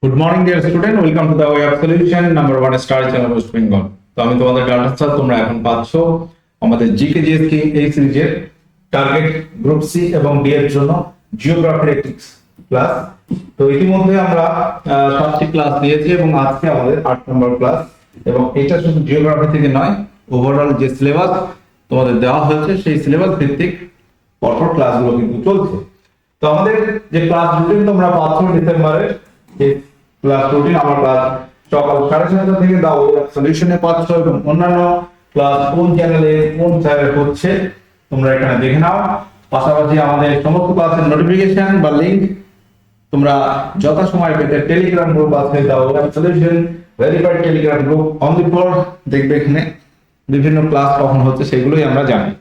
Good morning dear student, welcome to the way of solution number 1 star channel West Bengal. তো আমি তোমাদের data sir, তোমরা এখন পাচ্ছ আমাদের জিকে জিএসকে এই সিরিজের টার্গেট গ্রুপ সি এবং ডি এর জন্য জিওগ্রাফির একটি ক্লাস। তো ইতিমধ্যে আমরা 7টি ক্লাস দিয়েছি এবং আজকে আমাদের 8 নম্বর ক্লাস। এবং এটা শুধু জিওগ্রাফি থেকে নয়, ওভারঅল যে সিলেবাস তোমাদের দেওয়া হয়েছে সেই সিলেবাস ভিত্তিক পরপর ক্লাসগুলো কিন্তু চলছে। তো আমাদের যে ক্লাস রুটিন তোমরা পাচ্ছ ডিসেম্বরের এই ক্লাস রুটিন, আমার ক্লাস সকাল 7:30 থেকে দাও সলিউশনে পাচ্ছ এবং অন্যান্য ক্লাস কোন চ্যানেলে কোন স্যারে হচ্ছে তোমরা এখানে দেখে নাও। পাশাপাশি আমাদের সমস্ত ক্লাসের নোটিফিকেশন বা লিংক তোমরা যথাসময় পেতে টেলিগ্রাম গ্রুপ আছে দাও solution verified Telegram group only for, দেখবে এখানে বিভিন্ন ক্লাস কখন হচ্ছে সেগুলোই আমরা জানি।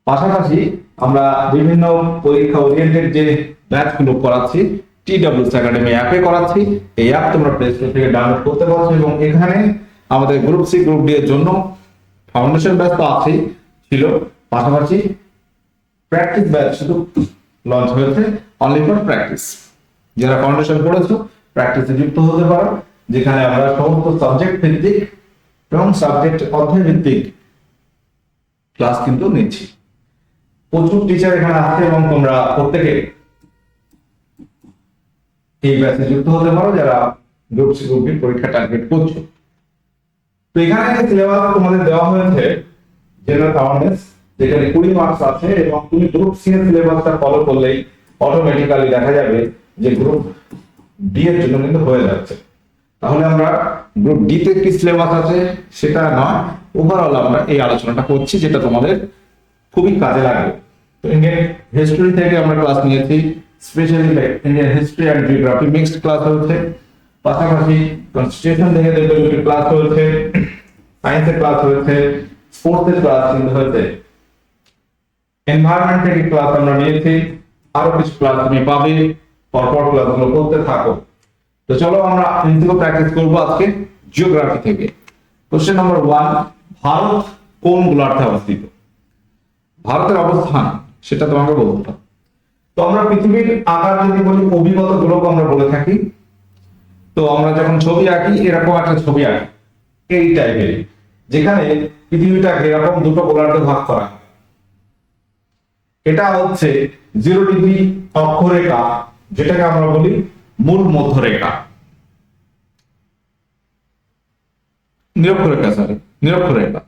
পাশাপাশি আমরা বিভিন্ন পরীক্ষা ওরিয়েন্টেড যে ব্যাচগুলো করাচ্ছি TWS একাডেমি অ্যাপে করাচ্ছি। এই অ্যাপ তোমরা প্লে স্টোর থেকে ডাউনলোড করতে পারছো এবং এখানে আমাদের গ্রুপ সি গ্রুপ ডি এর জন্য ফাউন্ডেশন ব্যাচ তো আছেই, ছিল, পাশাপাশি প্র্যাকটিস ব্যাচ শুধু লঞ্চ হয়েছে অনলি ফর প্র্যাকটিস। যারা ফাউন্ডেশন করেছো প্র্যাকটিসে যুক্ত হতে পারো, যেখানে আমরা সমস্ত সাবজেক্ট ভিত্তিক এবং সাবজেক্ট অধ্যায় ভিত্তিক ক্লাস কিন্তু নিচ্ছি। প্রচুর টিচার এখানে আছে এবং তোমরা প্রত্যেকে এই ব্যাচে যুক্ত হতে পারো যারা গ্রুপ সি গ্রুপ বি পরীক্ষা টার্গেট করছো। তো এখানে যে সিলেবাস তোমাদের দেওয়া হয়েছে জেনারেল অ্যাওয়ারনেস, যেখানে 20 মার্কস আছে এবং তুমি গ্রুপ সি এর সিলেবাসটা ফলো করলেই অটোমেটিক্যালি দেখা যাবে যে গ্রুপ ডি এর জন্য কিন্তু হয়ে যাচ্ছে। তাহলে আমরা গ্রুপ ডি তে কি সিলেবাস আছে সেটা নয়, ওভারঅল আমরা এই আলোচনাটা করছি যেটা তোমাদের খুবই কাজে লাগবে। তো ইন্ডিয়ান হিস্ট্রি থেকে আমরা ক্লাস নিয়েছি, specially Indian history and geography mixed class হয়েছে। পাশাপাশি কনস্টিটিউশন থেকে দুটো ক্লাস হয়েছে, সায়েন্সের ক্লাস হয়েছে, স্পোর্টসের ক্লাস কিন্তু হয়েছে, এনভায়রনমেন্ট থেকে ক্লাস আমরা নিয়েছি, আরো কিছু ক্লাস তুমি পাবে। পরপর ক্লাসগুলো করতে থাকো। তো চলো আমরা এমসিকিউ প্র্যাকটিস করব আজকে জিওগ্রাফি থেকে। কোশ্চেন নাম্বার 1, ভারত কোন গোলার্ধে অবস্থিত? ভারতের অবস্থান সেটা তোমাকে বলতে হবে। তো আমরা পৃথিবীর আকার যদি বলি অভিগত গোলক আমরা বলে থাকি। তো আমরা যখন ছবি আঁকি এরকম একটা ছবি আঁকি এই টাইপের, যেখানে পৃথিবীটাকে এরকম দুটো গোলার্ধে ভাগ করা। এটা হচ্ছে 0 ডিগ্রি অক্ষরেখা, যেটাকে আমরা বলি মূল মধ্যরেখা, নিরক্ষরেখা, নিরক্ষরেখা,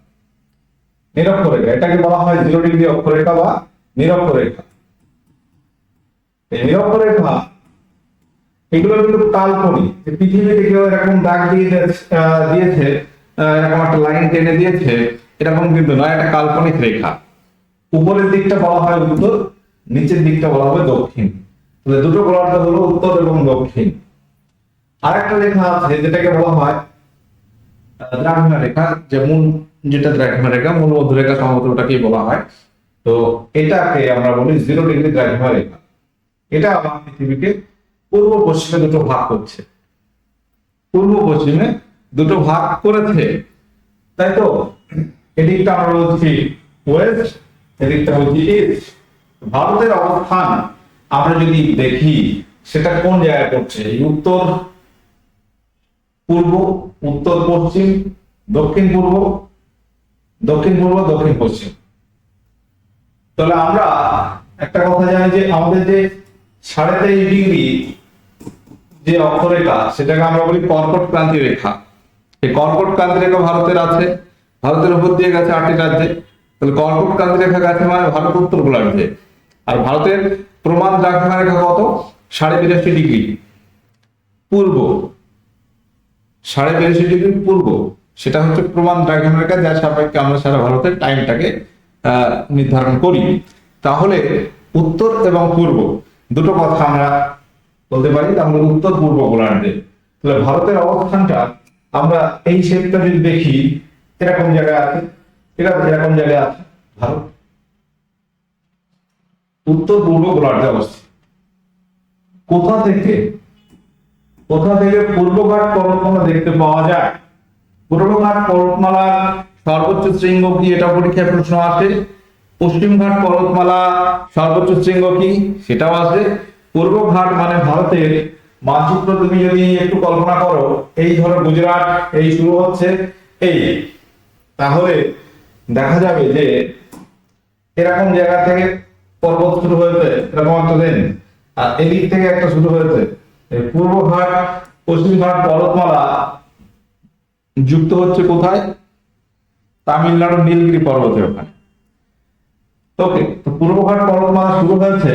এটাকে বলা হয় 0 ডিগ্রি অক্ষরেখা বা নিরক্ষরেখা। এই নিরক্ষরেখা এগুলো কিন্তু কাল্পনিক, যে পৃথিবীতে কেউ এরকম দাগ দিয়েছে এরকম একটা লাইন টেনে দিয়েছে এরকম কিন্তু নয়, একটা কাল্পনিক রেখা। উপরের দিকটা বলা হয় উত্তর, নিচের দিকটা বলা হবে দক্ষিণ। তাহলে দুটো গোলার্ধ হলো উত্তর এবং দক্ষিণ। আরেকটা রেখা আছে যেটাকে বলা হয় দ্রাঘিমা রেখা, যেটা দ্রাঘিমা রেখা, মূল মধ্যরেখা সম্ভবত ওটাকেই বলা হয়। তো এটাকে আমরা বলি 0 ডিগ্রি দ্রাঘিমা রেখা। এটা আমার পৃথিবীকে পূর্ব পশ্চিমে দুটো ভাগ করছে, পূর্ব পশ্চিমে দুটো ভাগ করেছে, তাই তো? এদিকটা আমরা বলছি ওয়েস্ট, এদিকটা বলছি ইস্ট। ভারতের অবস্থান আমরা যদি দেখি সেটা কোন জায়গায় পড়ছে, উত্তর পূর্ব, উত্তর পশ্চিম, দক্ষিণ পূর্ব, দক্ষিণ পূর্ব, দক্ষিণ পশ্চিম। তাহলে আমরা একটা কথা জানি যে আমাদের যে 23.5 ডিগ্রি যে অক্ষরেখা সেটাকে আমরা বলি কর্কট ক্রান্তি রেখা। এই কর্কট ক্রান্তি রেখা ভারতের আছে, ভারতের উপর দিয়ে গেছে 8টি রাজ্যে। তাহলে কর্কট ক্রান্তি রেখা গেছে মানে ভারত উত্তর গোলার্ধে। আর ভারতের প্রমাণ দ্রাঘিমা রেখা কত? 82.5 ডিগ্রি পূর্ব, 82.5 ডিগ্রি পূর্ব, সেটা হচ্ছে প্রমাণ দ্রাঘিমা রেখা, যার সাপেক্ষে আমরা সারা ভারতের টাইমটাকে নির্ধারণ করি। তাহলে উত্তর এবং পূর্ব দুটো কথা আমরা বলতে পারি, তাহলে উত্তর পূর্ব গোলার্ধে। তাহলে ভারতের অবস্থানটা আমরা এই শেপটা যদি দেখি এরকম জায়গায় আছে, ঠিক আছে? এরকম জায়গায় আছে ভারত, উত্তর পূর্ব গোলার্ধে অবস্থিত। কোথা থেকে পূর্বঘাট পর্বতমালা দেখতে পাওয়া যায়? পূর্বঘাট পর্বতমালার সর্বোচ্চ শৃঙ্গ কি, এটা পরীক্ষায় প্রশ্ন আসে। পশ্চিমঘাট পর্বতমালা সর্বোচ্চ শৃঙ্গ কি, সেটাও আসে। পূর্বঘাট মানে ভারতের মানচিত্র তুমি যদি একটু কল্পনা করো, এই ধরো গুজরাট, এই শুরু হচ্ছে এই, তাহলে দেখা যাবে যে এরকম জায়গা থেকে পর্বত শুরু হয়েছে, এরকম একটা রেঞ্জ, আর এদিক থেকে একটা শুরু হয়েছে, এই পূর্ব ঘাট পশ্চিম ঘাট পর্বতমালা যুক্ত হচ্ছে কোথায়? তামিলনাড়ুর নীলগিরি পর্বতের ওখানে। ওকে, তো পূর্ব ঘাট পর্বতমালা শুরু হয়েছে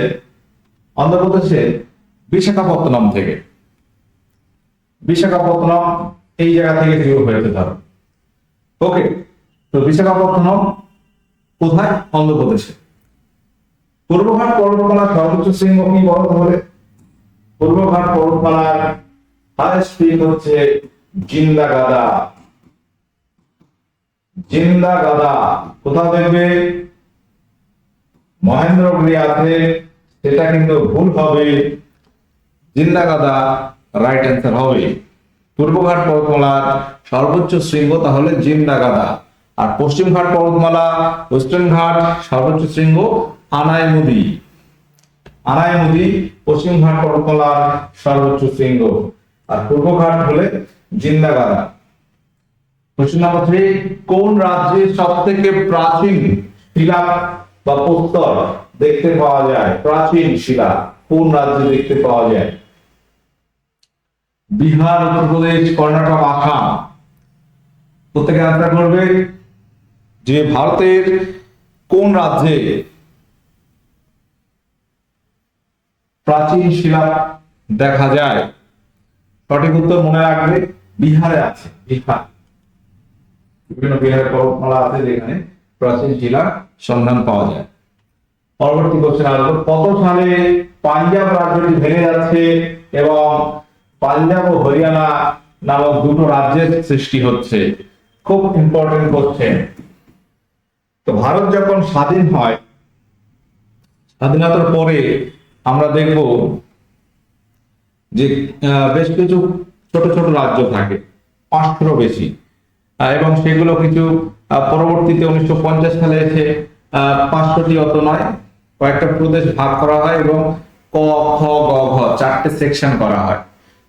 অন্ধ্রপ্রদেশের বিশাখাপত্তনম থেকে। বিশাখাপত্তনম এই জায়গা থেকে শুরু হয়েছে ধরো। ওকে, তো বিশাখাপত্তনম কোথায়? অন্ধ্রপ্রদেশে। পূর্বঘাট পর্বতমালার সর্বোচ্চ শৃঙ্গ কি বলো তাহলে? পূর্বঘাট পর্বতমালার হাইয়েস্ট পিক হচ্ছে জিন্দাগাদা। জিন্দাগাদা কোথাও দেখবে মহেন্দ্রগিরি আছে, সেটা কিন্তু ভুল হবে। জিন্দাগাদা রাইট অ্যান্সার হবে। পূর্বঘাট পর্বতমালার সর্বোচ্চ শৃঙ্গ তাহলে জিন্দাগাদা। আর পশ্চিমঘাট পর্বতমালা, ওয়েস্টার্ন ঘাট সর্বোচ্চ শৃঙ্গ আনাইমুদি। আনাইমুদি পশ্চিমঘাট পর্বতমালার সর্বোচ্চ শৃঙ্গ, আর পূর্বঘাট হলে জিন্দাগাদা। কোশ্চেন নাম্বার 3, কোন রাজ্যের সবথেকে প্রাচীন শিলা বা প্রস্তর দেখতে পাওয়া যায়? প্রাচীন শিলা কোন রাজ্যে দেখতে পাওয়া যায়? বিহার, উত্তরপ্রদেশ, কর্ণাটক, আসাম। প্রত্যেকে আনসার করবে যে ভারতের কোন রাজ্যে প্রাচীন শিলা দেখা যায়? সঠিক উত্তর মনে রাখবে বিহারে আছে। বিহার, বিভিন্ন বিহারের পর্বতমালা আছে যেখানে প্রাচীন শিলার সন্ধান পাওয়া যায়। পরবর্তী কোশ্চেন আসবে, কত সালে পাঞ্জাব রাজ্যটি ভেঙে যাচ্ছে এবং পাঞ্জাব ও হরিয়ানা নামক দুটো রাজ্যের সৃষ্টি হচ্ছে? খুব ইম্পর্টেন্ট কোশ্চেন। তো ভারত যখন স্বাধীন হয়, স্বাধীনতার পরে আমরা দেখব যে বেশ কিছু ছোট ছোট রাজ্য থাকে, 5টারও বেশি, এবং সেগুলো কিছু পরবর্তীতে 1950 সালে এসে 500টি অত নয়, কয়েকটা প্রদেশ ভাগ করা হয় এবং ক, খ, গ, ঘ 4টে সেকশন করা হয়।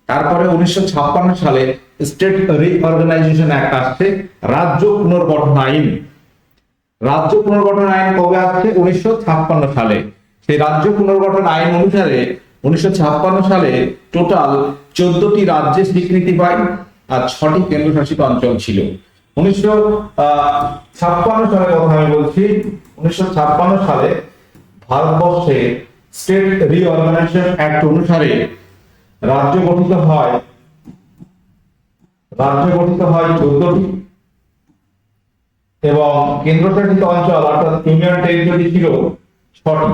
তারপরে 1956 সালে স্টেট রিঅর্গানাইজেশন অ্যাক্ট আসছে, রাজ্য পুনর্গঠন আইন। রাজ্য পুনর্গঠন আইন কবে আসছে? 1956 সালে। সেই রাজ্য পুনর্গঠন আইন অনুসারে 1956 সালে টোটাল 14টি রাজ্যের স্বীকৃতি পায় আর 6টি কেন্দ্রশাসিত অঞ্চল ছিল। 1956 সালে কথা আমি বলছি। 1956 সালে ভারতবর্ষে স্টেট রিঅর্গানাইজেশন অ্যাক্ট অনুসারে রাজ্য গঠিত হয় 14টি এবং কেন্দ্রশাসিত অঞ্চল অর্থাৎ ইউনিয়ন টেরিটরি ছিল 6টি।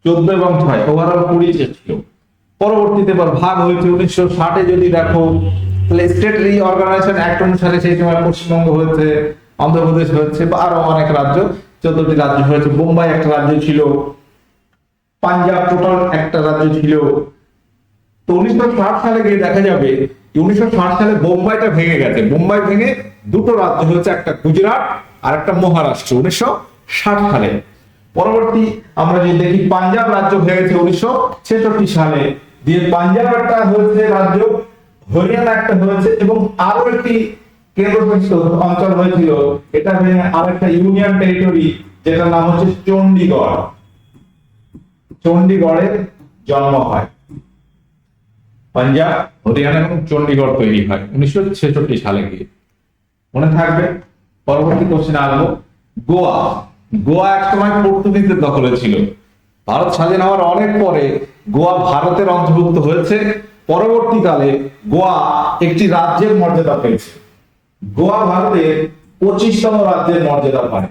14 এবং 6 ওভারঅল 20 ছিল। পরবর্তীতে এবার ভাগ হয়েছে 1960-এ। যদি দেখো তাহলে স্টেট রিঅর্গানাইজেশন অ্যাক্ট অনুসারে সেই সময় পশ্চিমবঙ্গ হয়েছে, অন্ধ্রপ্রদেশ হয়েছে, বা আরো অনেক রাজ্য, 14টি রাজ্য হয়েছে। বোম্বাই একটা রাজ্য ছিল, পাঞ্জাব টোটাল একটা রাজ্য ছিল। তো 1960 সালে গিয়ে দেখা যাবে 1960 সালে বোম্বাইটা ভেঙে গেছে। বোম্বাই ভেঙে দুটো রাজ্য হয়েছে, একটা গুজরাট আর একটা মহারাষ্ট্র 1960 সালে। পরবর্তী আমরা যদি দেখি পাঞ্জাব রাজ্য ভেঙেছে 1966 সালে, দিয়ে পাঞ্জাব একটা হয়েছে রাজ্য, হরিয়ানা একটা হয়েছে এবং আরো একটি কেন্দ্রশাসিত অঞ্চল হয়েছিল। এটা ভেঙে আরেকটা ইউনিয়ন টেরিটরি, যেটার নাম হচ্ছে চণ্ডীগড়। চণ্ডীগড়ের জন্ম হয়। পাঞ্জাব, হরিয়ানা এবং চণ্ডীগড় তৈরি হয় 1966 সালে গিয়ে, মনে থাকবে। পরবর্তী কোশ্চেন আসবো, গোয়া। গোয়া একসময় পর্তুগিজদের দখলে ছিল। ভারত স্বাধীন হওয়ার অনেক পরে গোয়া ভারতের অন্তর্ভুক্ত হয়েছে। পরবর্তীকালে গোয়া একটি রাজ্যের মর্যাদা পেয়েছে। গোয়া ভারতের 25তম রাজ্যের মর্যাদা পায়।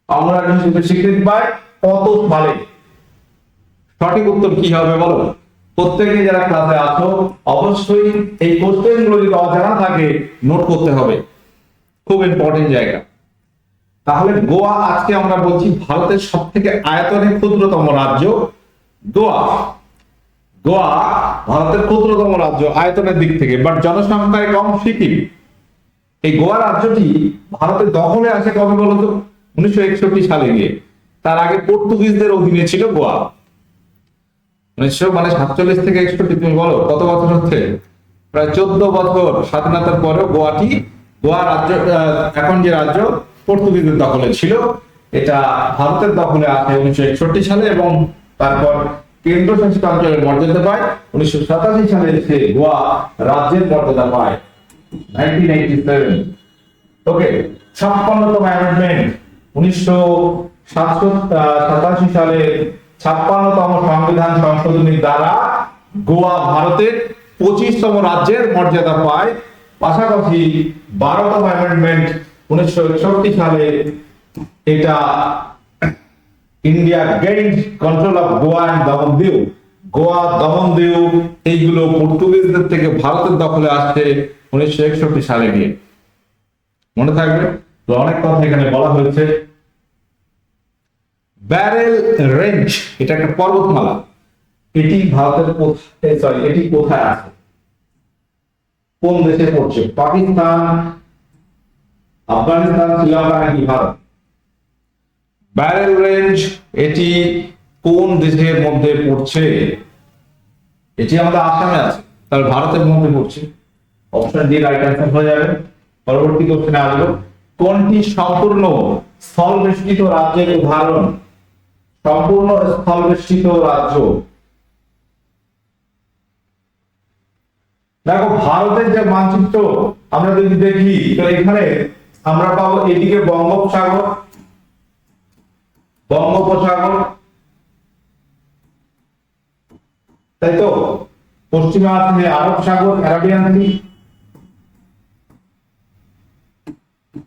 আমরা হিসেবে স্বীকৃতি পাই কত সালে? সঠিক উত্তর কি হবে বলো? প্রত্যেকে যারা ক্লাসে আছো অবশ্যই এই কোশ্চেন গুলো যদি অজানা থাকে নোট করতে হবে, খুব ইম্পর্টেন্ট জায়গা। তাহলে গোয়া আজকে আমরা বলছি ভারতের সবথেকে আয়তনে ক্ষুদ্রতম রাজ্য গোয়া। গোয়া ভারতের ক্ষুদ্রতম রাজ্য আয়তনের দিক থেকে, বাট জনসংখ্যায় কম সিকিম। এই গোয়া রাজ্যটি ভারতের দখলে আসে কবে বলতো? 1961 সালে গিয়ে। তার আগে পর্তুগিজদের অধীনে ছিল গোয়া। মানে 47 থেকে 61 তুমি বলো কত বছর হচ্ছে? প্রায় 14 বছর স্বাধীনতার পরেও গোয়া রাজ্য, এখন যে রাজ্য পর্তুগিজের দখলে ছিল, এটা ভারতের দখলে আসে 1961 সালে, এবং তারপর কেন্দ্রশাসিত অঞ্চলের মর্যাদা পায় 1987 সালে সে গোয়া রাজ্যের মর্যাদা পায় 1987। ওকে, 56তম অ্যামেন্ডমেন্ট 1987 সালে 56তম সংবিধান সংশোধনীর দ্বারা গোয়া ভারতের 25তম রাজ্যের মর্যাদা পায়। পাশাপাশি 12তম অ্যামেন্ডমেন্ট 1961 সালে এটা India gained control of Goa and Daman Diu, Goa Daman Diu এইগুলো পর্তুগিজদের থেকে ভারতের দখলে আসছে 1961 সালে গিয়ে। মনে থাকবে তো, অনেক কথা এখানে বলা হয়েছে। ব্যারেল রেঞ্জ এটা একটা পর্বতমালা, এটি ভারতের এটি কোথায় আছে, কোন দেশে পড়ছে? পাকিস্তান, আফগানিস্তান, শ্রীলঙ্কা নাকি ভারত? ব্যারেল রেঞ্জ এটি কোন দেশের মধ্যে পড়ছে? এটি আমাদের আসামে আছে, তাহলে ভারতের মধ্যে পড়ছে। অপশন ডি রাইট অ্যান্সার হয়ে যাবে। পরবর্তী কোশ্চেনে আসবো, কোনটি সম্পূর্ণ স্থলবেষ্টিত রাজ্যের উদাহরণ? সম্পূর্ণ স্থলবেষ্টিত রাজ্য, দেখো ভারতের যে মানচিত্র আমরা যদি দেখি, তো এখানে আমরা পাবো এদিকে বঙ্গোপসাগর, তাই তো, পশ্চিমে আছে আরব সাগর, অ্যারাবিয়ান সি,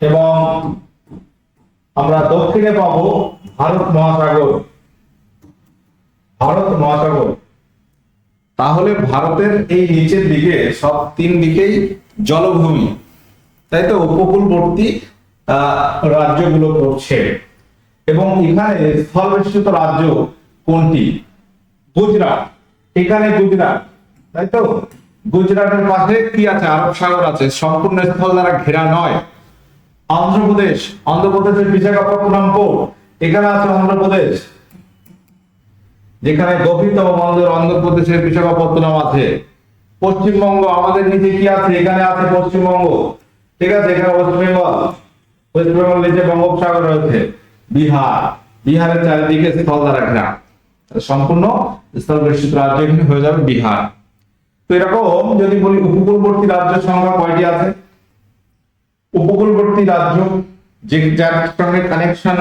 এবং আমরা দক্ষিণে পাবো ভারত মহাসাগর। তাহলে ভারতের এই নিচের দিকে সব তিন দিকেই জলভূমি, তাই তো, উপকূলবর্তী রাজ্যগুলো পড়ছে। এবং এখানে স্থলবেষ্টিত রাজ্য কোনটি? গুজরাট, এখানে গুজরাট, তাই তো, গুজরাটের পাশে কি আছে? আরব সাগর আছে, সম্পূর্ণ স্থল দ্বারা ঘেরা নয়। অন্ধ্রপ্রদেশের বিশাখাপত্তনম পোর্ট, এখানে আছে অন্ধ্রপ্রদেশ, যেখানে গভীরতম বন্দর অন্ধ্রপ্রদেশের বিশাখাপত্তনম আছে। পশ্চিমবঙ্গ আমাদের নিচে কি আছে? এখানে আছে পশ্চিমবঙ্গ, ঠিক আছে, এখানে ওয়েস্ট বেঙ্গল নিচে বঙ্গোপসাগর রয়েছে। বিহারের চারিদিকে স্থল দ্বারা ঘেরা, সম্পূর্ণ স্থলবেষ্টিত রাজ্য এখানে হয়ে যাবে বিহার। তো এরকম যদি বলি উপকূলবর্তী রাজ্যের সংখ্যা কয়টি আছে? উপকূলবর্তী রাজ্য যার সঙ্গে কানেকশন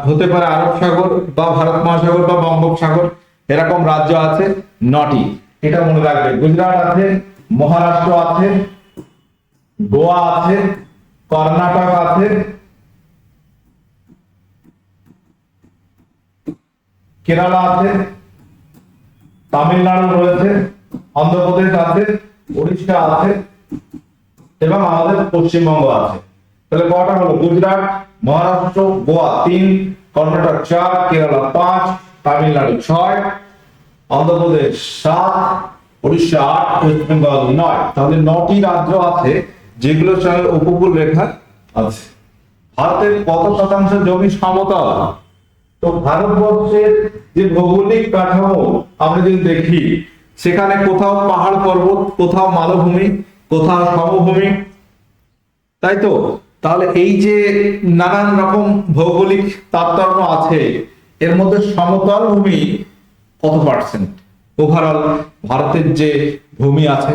হতে পারে আরব সাগর বা ভারত মহাসাগর বা বঙ্গোপসাগর, এরকম রাজ্য আছে 9টি। এটা মনে রাখবে, গুজরাট আছে, মহারাষ্ট্র আছে, গোয়া আছে, কর্ণাটক আছে, কেরালা আছে, তামিলনাড়ু রয়েছে, অন্ধ্রপ্রদেশ আছে, উড়িষ্যা আছে, এবং আমাদের পশ্চিমবঙ্গ আছে। তাহলে কটা হলো? গুজরাট, মহারাষ্ট্র, গোয়া 3, কর্ণাটক 4, কেরালা 5, তামিলনাড়ু 6, অন্ধ্রপ্রদেশ 7, উড়িষ্যা 8, ওয়েস্ট বেঙ্গল 9। তাহলে 9টি রাজ্য আছে যেগুলোর সঙ্গে উপকূল রেখা আছে। ভারতের কত শতাংশ জমি সমতল? তো ভারতবর্ষের যে ভৌগোলিক কাঠামো আমরা যদি দেখি, সেখানে কোথাও পাহাড় পর্বত, কোথাও মালভূমি, কোথাও সমভূমি, তাই তো। তাহলে এই যে নানান রকম ভৌগোলিক তারতম্য আছে, এর মধ্যে সমতল ভূমি কত পার্সেন্ট ওভারঅল ভারতের যে ভূমি আছে?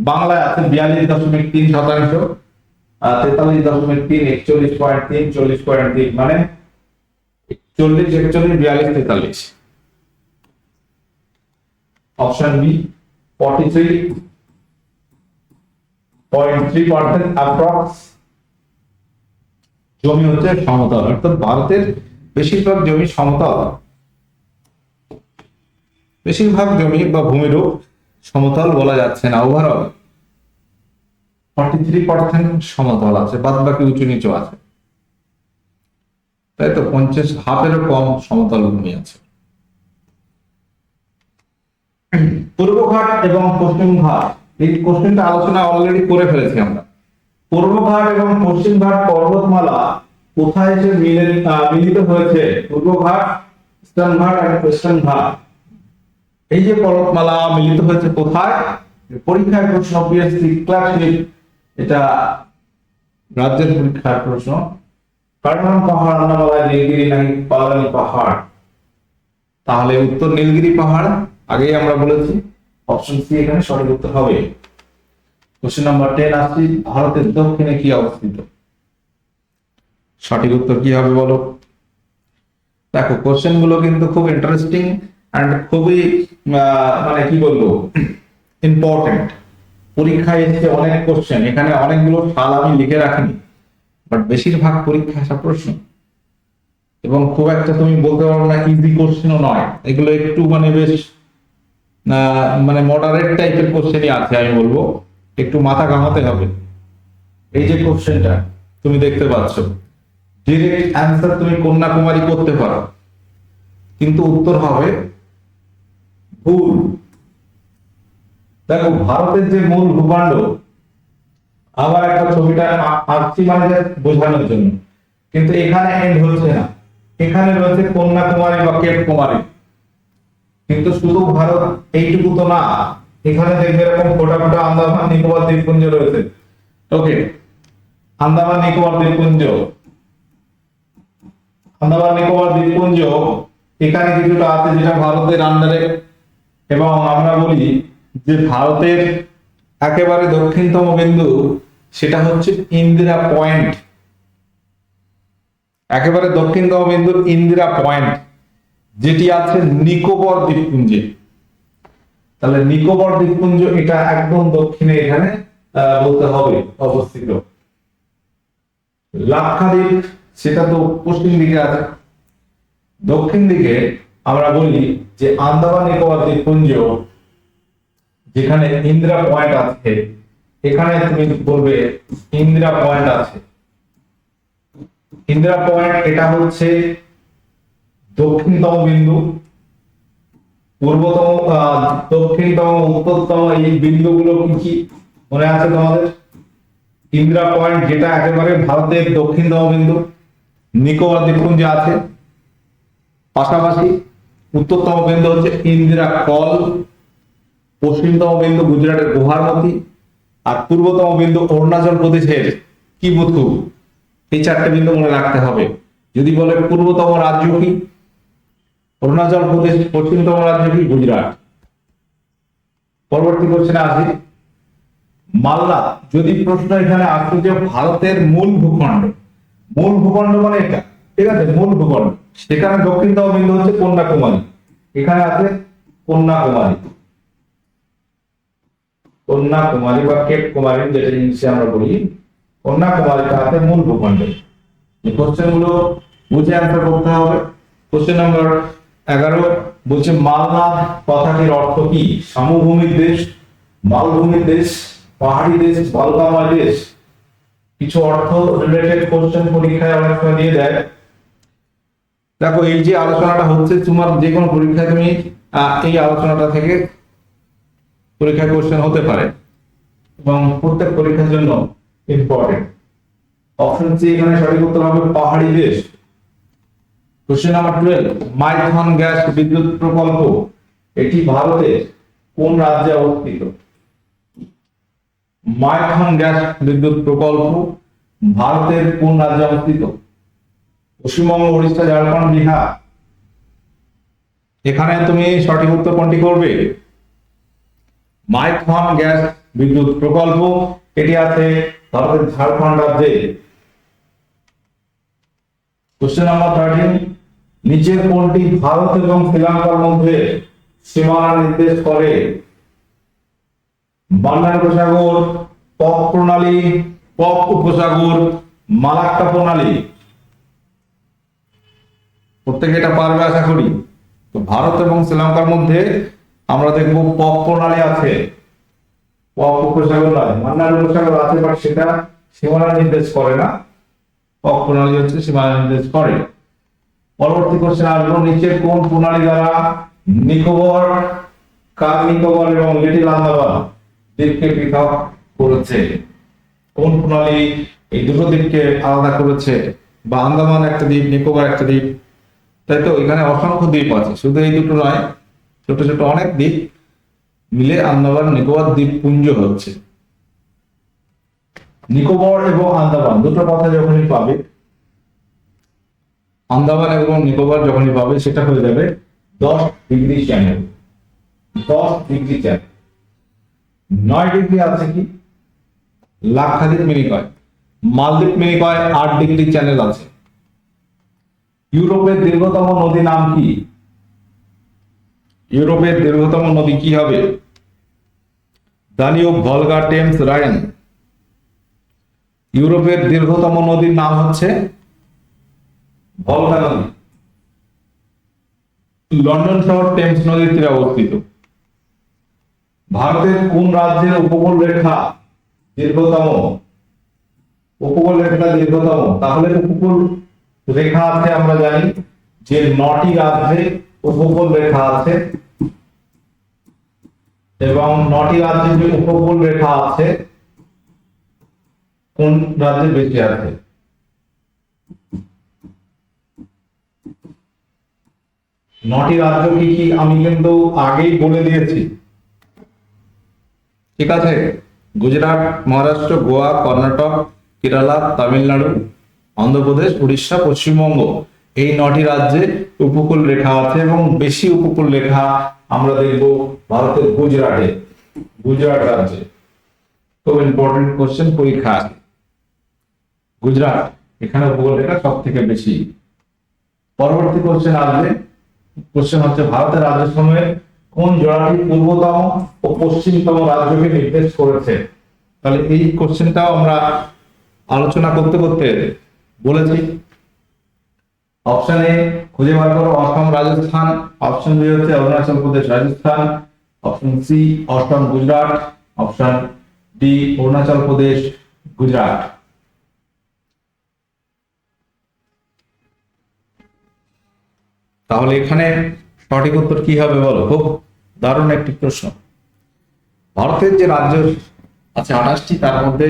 বাংলায় আছে 42.3%, 43.3, 41.3, 40.3, মানে 40, 41, 42, 43। অপশন বি 43.3% অ্যাপ্রক্স জমি হচ্ছে সমতল, অর্থাৎ ভারতের বেশিরভাগ জমি সমতল, বেশিরভাগ জমি বা ভূমিরূপ সমতল বলা যাচ্ছে না। ওভারঅল 43% সমতল আছে, বাদ বাকি উঁচু নিচু আছে, তাই তো। 50-হাফেরও কম সমতল ভূমি আছে। পূর্ব ঘাট এবং পশ্চিম ঘাট, এই কোশ্চেনটা আলোচনা অলরেডি করে ফেলেছি আমরা। পূর্বঘাট এবং পশ্চিমঘাট পর্বতমালা কোথায় এসে মিলিত হয়েছে? পূর্বঘাট, ইস্টার্ন ঘাট আর ওয়েস্টার্ন ঘাট, এই যে পর্বতমালা মিলিত হয়েছে কোথায়? পরীক্ষায় প্রশ্ন, পিএসসি ক্লার্কশিপ, এটা রাজ্যের পরীক্ষার প্রশ্ন। কার্ডান পাহাড় আন্নামালায়, নীলগিরি নাকি পালানি পাহাড়? তাহলে উত্তর নীলগিরি পাহাড়, আগেই আমরা বলেছি। অপশন সি এখানে সঠিক উত্তর হবে। কোশ্চেন নাম্বার 10 আসছি, ভারতের দক্ষিণে কি অবস্থিত? সঠিক উত্তর কি হবে বলো? দেখো কোশ্চেন গুলো কিন্তু খুব ইন্টারেস্টিং এন্ড খুবই মানে কি বলবো, ইম্পর্টেন্ট। পরীক্ষায় এসেছে অনেক কোশ্চেন, এখানে অনেকগুলো সাল আমি লিখে রাখিনি, বাট বেশিরভাগ পরীক্ষা আসা প্রশ্ন, এবং খুব একটা তুমি বলতে পারো না ইজি কোশ্চেনও নয়, এগুলো একটু মানে বেশ মানে মডারেট টাইপের কোশ্চেনই আছে, আমি বলবো একটু মাথা ঘামাতে হবে। এই যে কোশ্চেনটা তুমি দেখতে পাচ্ছ, ডিরেক্ট অ্যান্সার তুমি কন্যাকুমারী করতে পারো, কিন্তু উত্তর হবে ভুল। দেখো ভারতের যে মূল ভূখণ্ড, আবার একটা ছবিটা আঁকছি মানে বোঝানোর জন্য, কিন্তু এখানে এন্ড হচ্ছে না, এখানে রয়েছে কন্যাকুমারী বা কেপ কুমারী। কিন্তু শুধু ভারত এইটুকু তো না, এখানে দেখবে এরকম ফোটা ফোটা আন্দামান নিকোবর দ্বীপপুঞ্জ রয়েছে। ওকে, আন্দামান নিকোবর দ্বীপপুঞ্জ, আন্দামান নিকোবর দ্বীপপুঞ্জ এখানে কিছুটা আছে যেটা ভারতের আন্ডারে, এবং আমরা বলি যে ভারতের একেবারে দক্ষিণতম বিন্দু সেটা হচ্ছে ইন্দিরা পয়েন্ট, একেবারে দক্ষিণতম বিন্দু ইন্দিরা পয়েন্ট, যেটি আছে নিকোবর দ্বীপপুঞ্জে। তাহলে নিকোবর দ্বীপপুঞ্জ এটা একদম দক্ষিণে এখানে বলতে হবে অবস্থিত। লাক্ষাদ্বীপ সেটা তো পশ্চিম দিকে আছে। দক্ষিণ দিকে আমরা বলি যে আন্দামান নিকোবর দ্বীপপুঞ্জ, যেখানে ইন্দিরা পয়েন্ট আছে, এখানে তুমি বলবে ইন্দিরা পয়েন্ট আছে। ইন্দিরা পয়েন্ট এটা হচ্ছে দক্ষিণতম বিন্দু, পূর্বতম, দক্ষিণতম, উত্তরতম, এই বিন্দুগুলো কি কি মনে আছে তোমাদের? ইন্দিরা পয়েন্ট যেটা একেবারে ভারতের দক্ষিণতম বিন্দু, নিকোবর দ্বীপপুঞ্জে আছে। পাশাপাশি উত্তরতম বিন্দু হচ্ছে ইন্দিরা কল, পশ্চিমতম বিন্দু গুজরাটের গুহারমতি, আর পূর্বতম বিন্দু অরুণাচল প্রদেশের কিবুথু। এই চারটে বিন্দু মনে রাখতে হবে। যদি বলে পূর্বতম রাজ্য কি? অরুণাচল প্রদেশ। পশ্চিমতম রাজ্য কি? গুজরাট। পরবর্তী কোশ্চেনে আসি, মালদা, যদি প্রশ্ন এখানে আসতো যে ভারতের মূল ভূখণ্ড, মূল ভূখণ্ড মানে এটা, ঠিক আছে, মূল ভূখণ্ড, সেখানে দক্ষিণতম বিন্দু হচ্ছে কন্যাকুমারী, এখানে আছে কন্যাকুমারী, কন্যাকুমারী বা কেপ কুমারী যেটা ইংলিশে আমরা বলি, কন্যাকুমারীটা আছে মূল ভূখণ্ডে। এই কোশ্চেন গুলো বুঝে অ্যান্সার করতে হবে। কোশ্চেন নাম্বার 11 বলছে মালদা কথাটির অর্থ কি? সমভূমির দেশ, মালভূমির দেশ, পাহাড়ি দেশ, বালুকাময় দেশ। কিছু অর্থ রিলেটেড কোশ্চেন পরীক্ষায় অনেক সময় দিয়ে দেয়। দেখো এই যে আলোচনাটা হচ্ছে, তোমার যে কোনো পরীক্ষায় তুমি এই আলোচনাটা থেকে পরীক্ষায় কোশ্চেন হতে পারে, এবং প্রত্যেক পরীক্ষার জন্য ইম্পর্টেন্ট। অপশন সি এখানে সঠিক উত্তর হবে পাহাড়ি দেশ। কোশ্চেন নাম্বার 12, মাইথন গ্যাস বিদ্যুৎ প্রকল্প এটি ভারতের কোন রাজ্যে অবস্থিত? মাইথন গ্যাস বিদ্যুৎ প্রকল্প ভারতের কোন রাজ্যে অবস্থিত? পশ্চিমবঙ্গ, উড়িষ্যা, ঝাড়খণ্ড, বিহার। এখানে তুমি সঠিক উত্তর কোনটি করবে? মাইথন গ্যাস বিদ্যুৎ প্রকল্প এটি আছে ভারতের ঝাড়খণ্ড রাজ্যে। কোশ্চেন নাম্বার 13, নিচের কোনটি ভারত এবং শ্রীলঙ্কার মধ্যে সীমানা নির্দেশ করে? বান্নার উপসাগর, পপ প্রণালী, পপ উপসাগর, মালাক্কা প্রণালী। প্রত্যেকে এটা পারবে আশা করি। তো ভারত এবং শ্রীলঙ্কার মধ্যে আমরা দেখব পপ প্রণালী আছে, পপ উপসাগর নয়। মান্নার উপসাগর আছে, বাট সেটা সীমানা নির্দেশ করে না, পপ প্রণালী হচ্ছে সীমানা নির্দেশ করে। পরবর্তী কোশ্চেন আসলো, নিচের কোন প্রণালী দ্বারা নিকোবর, কার নিকোবর এবং লিটল আন্দামান দ্বীপকে পৃথক করেছে? কোন প্রণালী এই দুটো দ্বীপকে আলাদা করেছে? বা আন্দামান একটা দ্বীপ, নিকোবর একটা দ্বীপ, তাই তো? এখানে অসংখ্য দ্বীপ আছে, শুধু এই দুটো নয়, ছোট ছোট অনেক দ্বীপ মিলে আন্দামান নিকোবর দ্বীপপুঞ্জ হচ্ছে। নিকোবর এবং আন্দামান দুটো কথা যখনই পাবে, আন্দামান এবং নিকোবর যখনই পাবে, সেটা হয়ে যাবে 10 degree channel. 10 degree channel. 9 degree আছে কি লাক্ষাদ্বীপ মিনিকয়, মালদ্বীপ মিনিকয় 8 ডিগ্রি চ্যানেল আছে। ইউরোপের দীর্ঘতম নদী নাম কি? ইউরোপের দীর্ঘতম নদী কি হবে? দানিউব, ভলগা, টেমস, রাইন। ইউরোপের দীর্ঘতম নদীর নাম হচ্ছে ভলগা নদী। লন্ডন শহর টেমস নদীর তীরে অবস্থিত। ভারতের কোন রাজ্যের উপকূল রেখা দীর্ঘতম? উপকূল রেখাটা দীর্ঘতম, তাহলে উপকূল রেখা আছে আমরা জানি যে 9টি রাজ্যে উপকূল রেখা আছে, এবং 9টি রাজ্যে যে উপকূল রেখা আছে, কোন রাজ্যে বেশি আছে? নটি রাজ্য কি কি আমি কিন্তু আগেই বলে দিয়েছি, ঠিক আছে? গুজরাট, মহারাষ্ট্র, গোয়া, কর্ণাটক, কেরালা, তামিলনাড়ু, অন্ধ্রপ্রদেশ, উড়িষ্যা, পশ্চিমবঙ্গ, এই 9টি রাজ্যে উপকূল রেখা আছে, এবং বেশি উপকূল রেখা আমরা দেখব ভারতের গুজরাটে, গুজরাট রাজ্যে। খুব ইম্পর্টেন্ট কোশ্চেন পরীক্ষা আছে। গুজরাট, এখানে উপকূল রেখা সব থেকে বেশি। পরবর্তী কোশ্চেন আসবে, কোশ্চেন হচ্ছে ভারতের রাজ্যসমূহের কোন জোড়াটি পূর্বতম ও পশ্চিমতম রাজ্যকে নির্দেশ করেছে? তাহলে এই কোশ্চেনটাও আমরা আলোচনা করতে করতে বলেছি। অপশন এ খুঁজে বার করো অসম, রাজস্থান। অপশন বি হচ্ছে অরুণাচল প্রদেশ, রাজস্থান। অপশন সি অসম, গুজরাট। Option D Arunachal Pradesh, Gujarat. তাহলে এখানে সঠিক উত্তর কি হবে বলো? খুব দারুণ একটি প্রশ্ন। ভারতের যে রাজ্য আছে 28টি, তার মধ্যে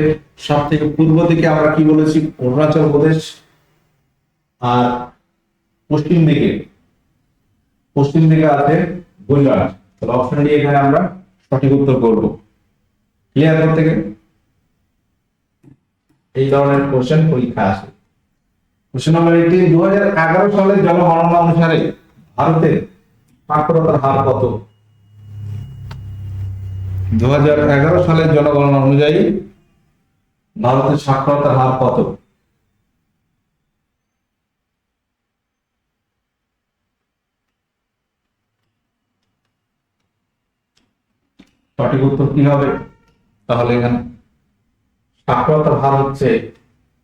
সব থেকে পূর্ব দিকে আমরা কি বলেছি? অরুণাচল প্রদেশ। আর পশ্চিম দিকে আছে গুজরাট। তাহলে অপশন ডি এখানে আমরা সঠিক উত্তর করব। ক্লিয়ার? করতে গেলে এই ধরনের কোশ্চেন পরীক্ষা আসে। কোশ্চেন নাম্বার 18, 2011 সালের জনগণনা অনুসারে ভারতের সাক্ষরতার হার কত? 2011 সালের জনগণনা অনুযায়ী ভারতের সাক্ষরতার হার কত? সঠিক উত্তর কি হবে? তাহলে এখানে সাক্ষরতার হার হচ্ছে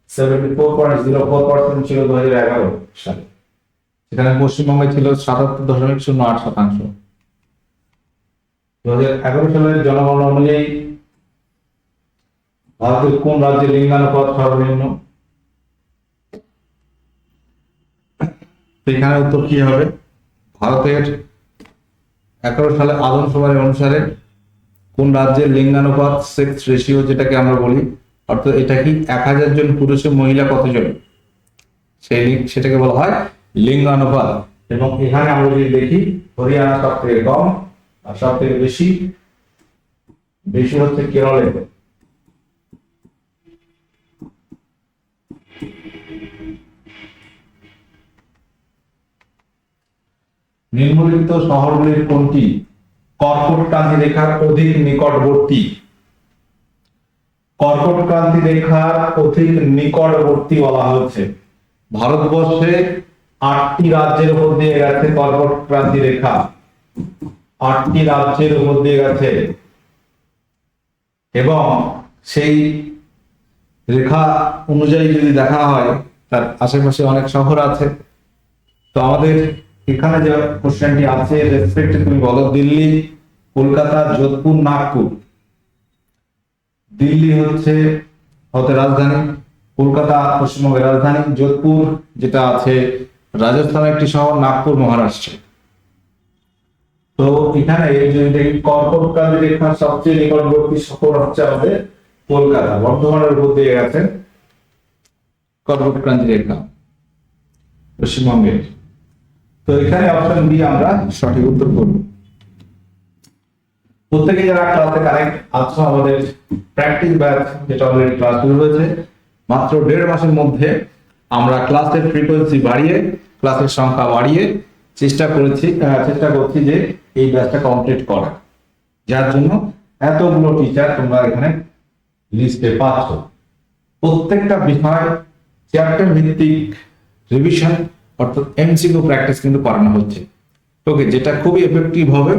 74.04% ছিল 2011 সালে। সেখানে পশ্চিমবঙ্গে ছিল 77.08%। 2011 সালের জনগণনা অনুযায়ী ভারতের কোন রাজ্যে লিঙ্গানুপাত সর্বনিম্ন? এখানে উত্তর কি হবে? ভারতের 11 সালে আদমশুমারি অনুসারে কোন রাজ্যের লিঙ্গানুপাত, সেক্স রেশিও যেটাকে আমরা বলি, অর্থাৎ এটা কি 1000 জন পুরুষে মহিলা কতজন, সেটাকে বলা হয় লিঙ্গানুপাত। এবং এখানে আমরা যদি দেখি হরিয়ানা সব থেকে কম, আর সব থেকে বেশি হচ্ছে কেরলে। নিম্নলিখিত শহরগুলির কোনটি কর্কট ক্রান্তি রেখার অধিক নিকটবর্তী? কর্কট ক্রান্তি রেখার অধিক নিকটবর্তী বলা হয়েছে। ভারতবর্ষে 8টি রাজ্যের উপর দিয়ে গেছে কর্কট ক্রান্তি রেখা, 8টি রাজ্যের উপর দিয়ে গেছে, এবং সেই রেখা অনুযায়ী যদি দেখা হয় তার আশেপাশে অনেক শহর আছে। তো আমাদের এখানে যে কোশ্চেনটি আছে রেসপেক্টে তুমি বলো, দিল্লি, কলকাতা, যোধপুর, নাগপুর। দিল্লি হচ্ছে রাজধানী, কলকাতা পশ্চিমবঙ্গের রাজধানী, যোধপুর যেটা আছে রাজস্থানের একটি শহর, নাগপুর মহারাষ্ট্রে। তো এখানে যদি দেখি কর্কট ক্রান্তি রেখার সবচেয়ে নিকটবর্তী শহর হচ্ছে আমাদের কলকাতা, বর্ধমানের উপর দিয়ে গেছে কর্কটক্রান্তি রেখা পশ্চিমবঙ্গের। তো এখানে অপশন বি আমরা সঠিক উত্তর করব। প্রত্যেকে যারা ক্লাসে কানেক্ট আছো, আমাদের প্র্যাকটিস ব্যাচ যেটা অলরেডি ক্লাস শুরু হয়েছে, মাত্র 1.5 মাসের মধ্যে আমরা ক্লাসের ফ্রিকোয়েন্সি বাড়িয়ে, ক্লাসের সংখ্যা বাড়িয়ে চেষ্টা করছি যে এই ব্যাচটা কমপ্লিট করা, যার জন্য এতগুলো টিচার তোমরা এখানে লিস্টে পাচ্ছ। প্রত্যেকটা বিষয় চ্যাপ্টার ভিত্তিক রিভিশন অর্থাৎ এমসিকিউ প্র্যাকটিস কিন্তু করানো হচ্ছে। ওকে, যেটা খুবই এফেক্টিভ হবে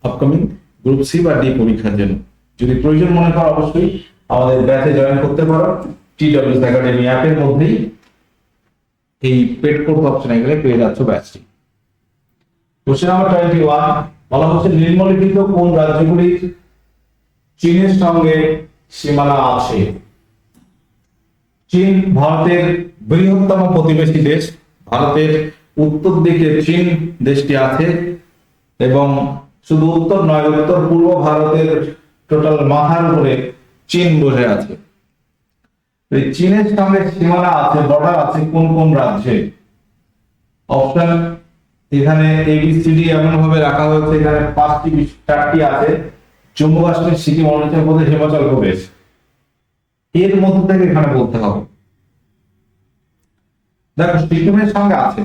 আপকামিং গ্রুপ সি বা ডি পরীক্ষার জন্য। যদি প্রয়োজন মনে করো অবশ্যই আমাদের ব্যাচে জয়েন করতে পারো। TWS একাডেমি অ্যাপের মধ্যেই এই পেড কোর্স অপশনে গেলে পেয়ে যাচ্ছ ব্যাচটি। কোশ্চেন নাম্বার 21 বলা হচ্ছে নিম্নলিখিত কোন রাজ্যগুলির চীনের সঙ্গে সীমানা আছে? চীন ভারতের বৃহত্তম প্রতিবেশী দেশ। ভারতের উত্তর দিকে চীন দেশটি আছে এবং শুধু উত্তর নয়, উত্তর পূর্ব ভারতের টোটাল মাথার উপরে চীন বসে আছে। এই চীনের সঙ্গে সীমানা আছে, বর্ডার আছে কোন কোন রাজ্যে? অপশন এখানে ABCD এমন ভাবে রাখা হয়েছে, এখানে 4টি আছে। জম্মু কাশ্মীর, সিকিম, অরুণাচল প্রদেশ, হিমাচল প্রদেশ। এর মধ্যে থেকে এখানে বলতে হবে। দেখো সিকিমের সঙ্গে আছে,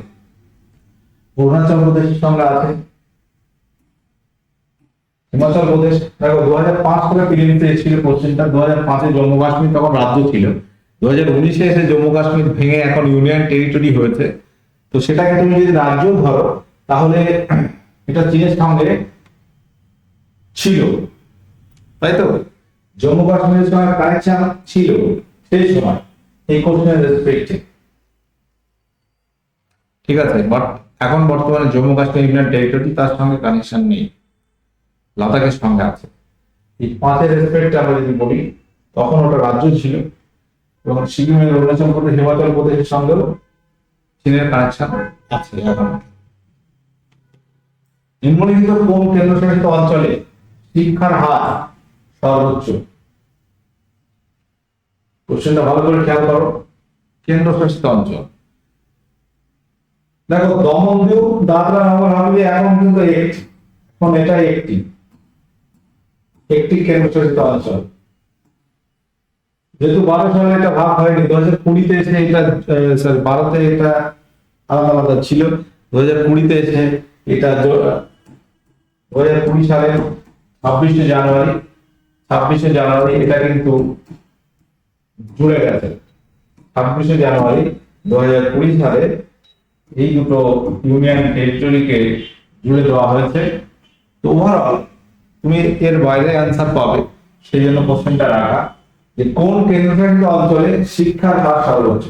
অরুণাচল প্রদেশের সঙ্গে আছে, হিমাচল প্রদেশ। দেখো 2005 সালে প্রিলিমসে এসেছিল কোশ্চেনটা, 2005-এ জম্মু কাশ্মীর তখন রাজ্য ছিল, 2019-এ এসে জম্মু কাশ্মীর ভেঙে এখন ইউনিয়ন টেরিটরি হয়েছে। তো সেটাকে তুমি যদি রাজ্য ধরো তাহলে এটা চীনের সঙ্গে ছিল, তাই তো? জম্মু কাশ্মীরের সঙ্গে কানেকশন ছিল সেই সময় এই কোশ্চেনের রেসপেক্টে, ঠিক আছে। বাট এখন বর্তমানে জম্মু কাশ্মীর ইউনিয়ন টেরিটরি, তার সঙ্গে কানেকশন নেই, লাদাখের সঙ্গে আছে। এই 5-এর রেসপেক্টে আমরা যদি বলি তখন ওটা রাজ্য ছিল এবং সিকিমের, অরুণাচল প্রদেশ, হিমাচল প্রদেশের সঙ্গেও চীনের কানেকশন আছে এখন। নিম্নলিখিত কোন কেন্দ্রশাসিত অঞ্চলে শিক্ষার হার সর্বোচ্চ? কোশ্চেনটা ভালো করে খেয়াল করো। কেন্দ্রশাসিত অঞ্চল, দেখো দমনদিউ, দাদরা নগর হাভেলি এখন কিন্তু এখন এটা একটি কেন্দ্রশাসিত অঞ্চল। যেহেতু 12 সালে এটা ভাগ হয়নি, 2020-তে এসে এটা সরি 12-তে এটা আলাদা আলাদা ছিল, 2020-তে এসে এটা 2020 সালে 26শে জানুয়ারি এটা কিন্তু জুড়ে গেছে। 26শে জানুয়ারি 2020 সালে এই দুটো ইউনিয়ন টেরিটরিকে জুড়ে দেওয়া হয়েছে। তো ওভারঅল তুমি এর বাইরে অ্যান্সার পাবে, সেই জন্য কোশ্চেনটা রাখা যে কোন কেন্দ্রশাসিত অঞ্চলে শিক্ষার হার সর্বোচ্চ?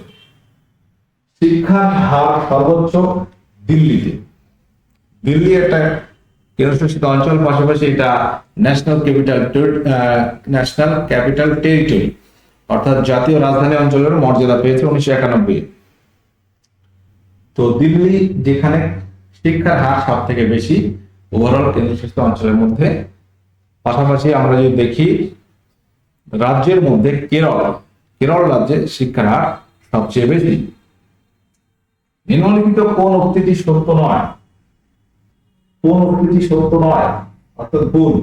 শিক্ষার হার সর্বোচ্চ দিল্লিতে। দিল্লি একটা কেন্দ্রশাসিত অঞ্চল, পাশাপাশি এটা ন্যাশনাল ক্যাপিটাল টেরিটরি অর্থাৎ জাতীয় রাজধানী অঞ্চলের মর্যাদা পেয়েছে 1991-এ। তো দিল্লি যেখানে শিক্ষার হার সব থেকে বেশি ওভারঅল কেন্দ্রশাসিত অঞ্চলের মধ্যে। পাশাপাশি আমরা যদি দেখি রাজ্যের মধ্যে কেরল রাজ্যে শিক্ষার হার সবচেয়ে বেশি। নিম্নলিখিত কোন উক্তিটি সত্য নয়? কোন উক্তিটি সত্য নয় অর্থাৎ ভুল?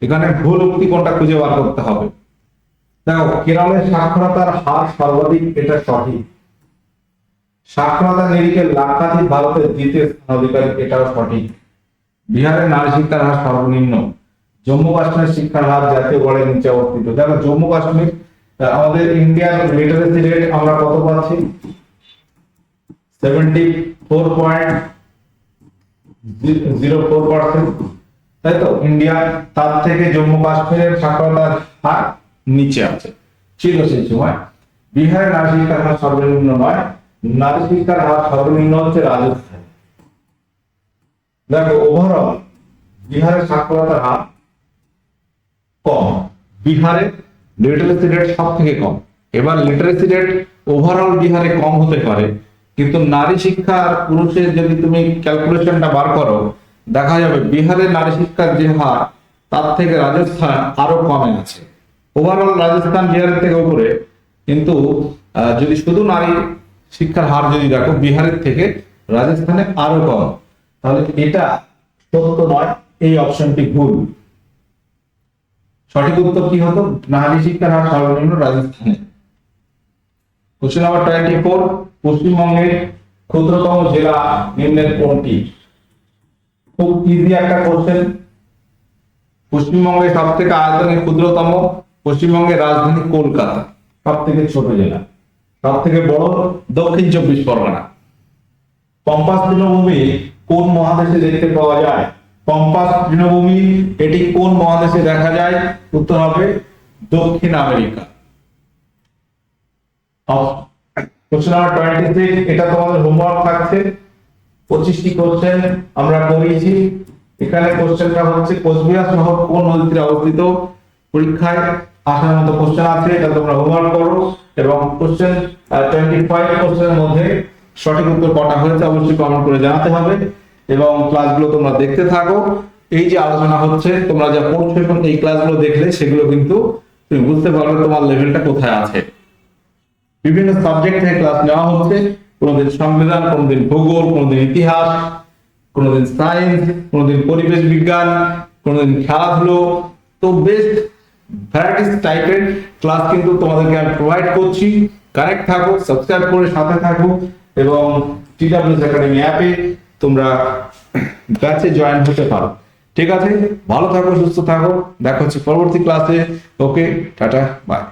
এখানে ভুল উক্তি কোনটা খুঁজে বার করতে হবে। দেখো কেরলের সাক্ষরতার হার সর্বাধিক, এটা সঠিক। সাক্ষরতা নিরিখে লাক্ষাদ্বীপ ভারতের দ্বিতীয় স্থান অধিকারী, এটাও সঠিক। বিহারের নারী শিক্ষার হার সর্বনিম্ন। জম্মু কাশ্মীর শিক্ষার হার জাতীয় গড়ের নিচে অবস্থিত। দেখো জম্মু কাশ্মীর, আমাদের ইন্ডিয়ান লিটারেসি রেট আমরা কত পাচ্ছি? 74.04%, তাই তো? ইন্ডিয়া, তার থেকে জম্মু কাশ্মীরের সাক্ষরতার হার নিচে আছে, ছিল সেই সময়। বিহারের নারী শিক্ষার হার সর্বনিম্ন নয়, নারী শিক্ষার হার সর্বনিম্ন হচ্ছে রাজস্থান। দেখো ওভারঅল বিহারের সাক্ষরতার হার কম, বিহারে লিটারেসি রেট সব থেকে কম। এবার লিটারেসি রেট ওভারঅল বিহারে কম হতে পারে, কিন্তু নারী শিক্ষা আর পুরুষের যদি তুমি ক্যালকুলেশনটা বার করো দেখা যাবে বিহারের নারী শিক্ষার যে হার তার থেকে রাজস্থান আরো কমে আছে। ওভারঅল রাজস্থান বিহারের থেকে উপরে, কিন্তু যদি শুধু নারী শিক্ষার হার যদি দেখো বিহারের থেকে রাজস্থানে আরো কম, তাহলে এটা সত্য নয়, এই অপশনটি ভুল। সঠিক উত্তর কি হতো? নারী শিক্ষার হার সর্বনিম্ন রাজস্থানে। কোশ্চেন নাম্বার 24, পশ্চিমবঙ্গের ক্ষুদ্রতম জেলা নিম্নের কোনটি? খুব ইজি একটা কোশ্চেন। পশ্চিমবঙ্গের সব থেকে আয়তনে ক্ষুদ্রতম, পশ্চিমবঙ্গের রাজধানী কলকাতা। সব থেকে ছোট জেলা, সব থেকে বড় দক্ষিণ 24 পরগনা। পম্পাস তৃণভূমি কোন মহাদেশে দেখতে পাওয়া যায়? পম্পাস তৃণভূমি এটি কোন মহাদেশে দেখা যায়? উত্তর হবে দক্ষিণ আমেরিকা। কোশ্চেন নাম্বার 26, এটা তোমাদের হোমওয়ার্ক থাকছে। 25টি কোশ্চেন আমরা করিয়েছি। এখানে কোশ্চেনটা হচ্ছে কোচবিহার শহর কোন নদীতে অবস্থিত? পরীক্ষায় আসার মতো কোশ্চেন আছে, এটা তোমরা হোমওয়ার্ক করো। এবং কোশ্চেন 25 কোশ্চেনের মধ্যে সঠিক উত্তর কটা হয়েছে অবশ্যই কমেন্ট করে জানাতে হবে। এবং ক্লাসগুলো তোমরা দেখতে থাকো। এই যে আলোচনা হচ্ছে, তোমরা যা পড়ছো এবং এই ক্লাসগুলো দেখলে সেগুলো কিন্তু তুমি বুঝতে পারবে তোমার লেভেলটা কোথায় আছে। বিভিন্ন সাবজেক্ট থেকে ক্লাস নেওয়া হচ্ছে, কোনোদিন সংবিধান, কোনোদিন ভূগোল, কোনোদিন ইতিহাস, কোনোদিন সায়েন্স, কোনোদিন পরিবেশ বিজ্ঞান, কোনোদিন খেলাধুলো। তো বেশ ভ্যারাইটিস টাইপের ক্লাস কিন্তু তোমাদেরকে আমি প্রোভাইড করছি। কানেক্ট থাকো, সাবস্ক্রাইব করে সাথে থাকো এবং টিডব্লিউএস একাডেমি অ্যাপে তোমরা ব্যাচে জয়েন হতে পারো। ঠিক আছে, ভালো থাকো, সুস্থ থাকো, দেখা হচ্ছে পরবর্তী ক্লাসে। ওকে, টাটা, বাই।